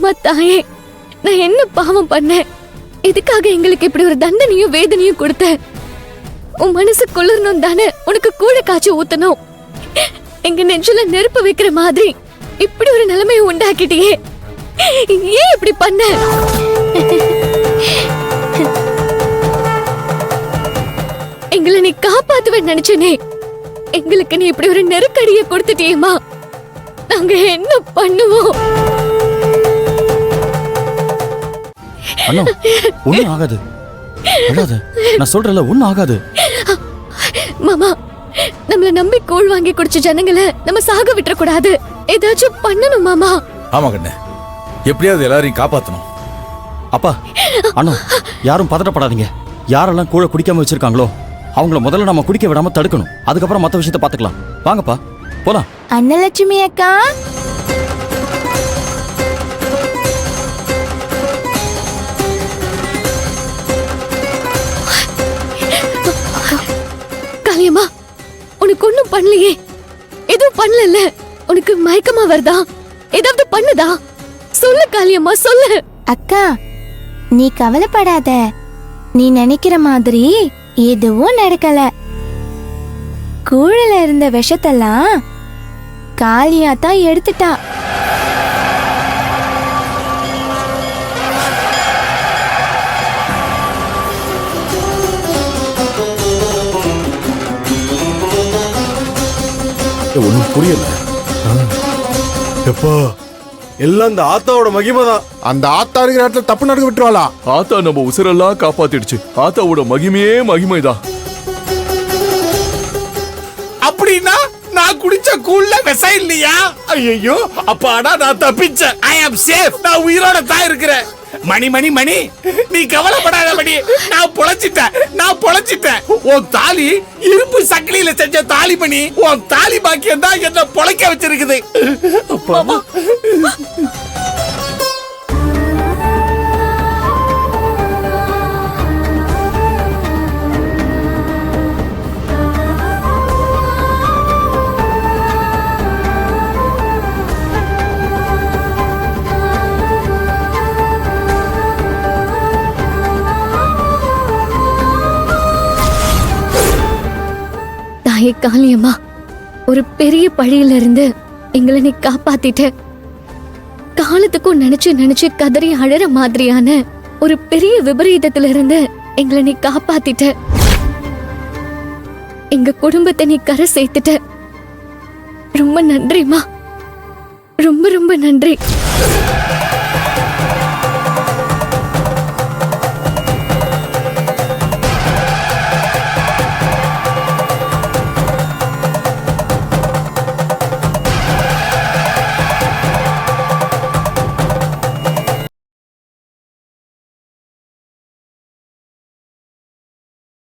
அம்மா தாயே, நான் என்ன பாவம் பண்ணேன்? எதுக்காக எங்களுக்கு இப்படி ஒரு தண்டனையும் வேதனையும் கொடுத்த? உன் மனசு குளிரணும் தானே உனக்கு கூழ காய்ச்சி ஊத்தணும். எங்க நெஞ்சில நெருப்பு வைக்கிற மாதிரி இப்படி ஒரு நிலைமையை உண்டாக்கிட்டியே, ஏன் இப்படி பண்ண? எங்களை நீ காப்பாத்துவேன்னு நினைச்சனே, எங்களுக்கு நீ இப்படி ஒரு நெருக்கடியை கொடுத்துட்டியேமா. நாங்க என்ன பண்ணுவோம்? அண்ணா, ஒண்ணும் ஆகாது. அழாத, நான் சொல்றேன்ல, ஒண்ணும் ஆகாது. மாமா, நம்மள நம்பி கூழ் வாங்கி குடிச்ச ஜனங்களை நம்ம சாக விட்டுற கூடாது. ஏதாச்சும் பண்ணணும் மாமா. ஆமா கண்ணே, எப்படியாவது எல்லாரையும் காப்பாத்தணும். அப்பா, அண்ணா, யாரும் பதட்டப்படாதீங்க. யாரெல்லாம் கூழ குடிக்காம வச்சிருக்காங்களோ அவங்கள முதல்ல நம்ம குடிக்க விடாம தடுக்கணும். அதுக்கப்புறம் மத்த விஷயத்தை பாத்துக்கலாம். வாங்கப்பா, போலாம். அன்னலட்சுமி அக்கா, காளியம்மா, உனக்கு ஒண்ணும் பண்ணலையே? எதுவும் பண்ணல. உனக்கு மயக்கமா வருதா? ஏதாவது பண்ணுதா? சொல்லு காளியம்மா, சொல்லு. அக்கா நீ கவலைப்படாத. நீ நினைக்கிற மாதிரி எதுவும் நடக்கல. கூழல இருந்த விஷத்தெல்லாம் காளியா தான் எடுத்துட்டா. ஒன்னும் புரியல. எப்பா, எல்லாம் இந்த ஆத்தாவோட மகிமை தான். அந்த ஆத்தா இருக்கிற இடத்துல தப்பு நடக்க விட்டுருவாளா? ஆத்தா நம்ம உசுரெல்லாம் காப்பாத்திடுச்சு. ஆத்தாவோட மகிமையே மகிமைதான். அப்படின்னா நான் குடிச்ச கூழ்ல விஷம் இல்லையா? ஐயோ, அப்பாடா, நான் தப்பிச்சேன். ஐ ஆம் சேஃப். நான் உயிரோட தான் இருக்கிறேன். மணி மணி மணி, நீ கவலைப்படாத மணி. நான் பொழைச்சிட்டேன். உன் தாலி இரும்பு சக்கிலியில செஞ்ச தாலி மணி. உன் தாலி பாக்கியம் தான் என்ன பொழைக்க வச்சிருக்குது. அப்பா, தாயே காளியம்மா, ஒரு பெரிய பழியில இருந்து எங்களை நீ காப்பாத்திட்ட. காலத்துக்கும் நினைச்சு நினைச்சு கதறி அழற மாதிரியான ஒரு பெரிய விபரீதத்துல இருந்து எங்களை நீ காப்பாத்திட்ட. எங்க குடும்பத்தை நீ கரை சேர்த்துட்ட. ரொம்ப நன்றிமா, ரொம்ப ரொம்ப நன்றி.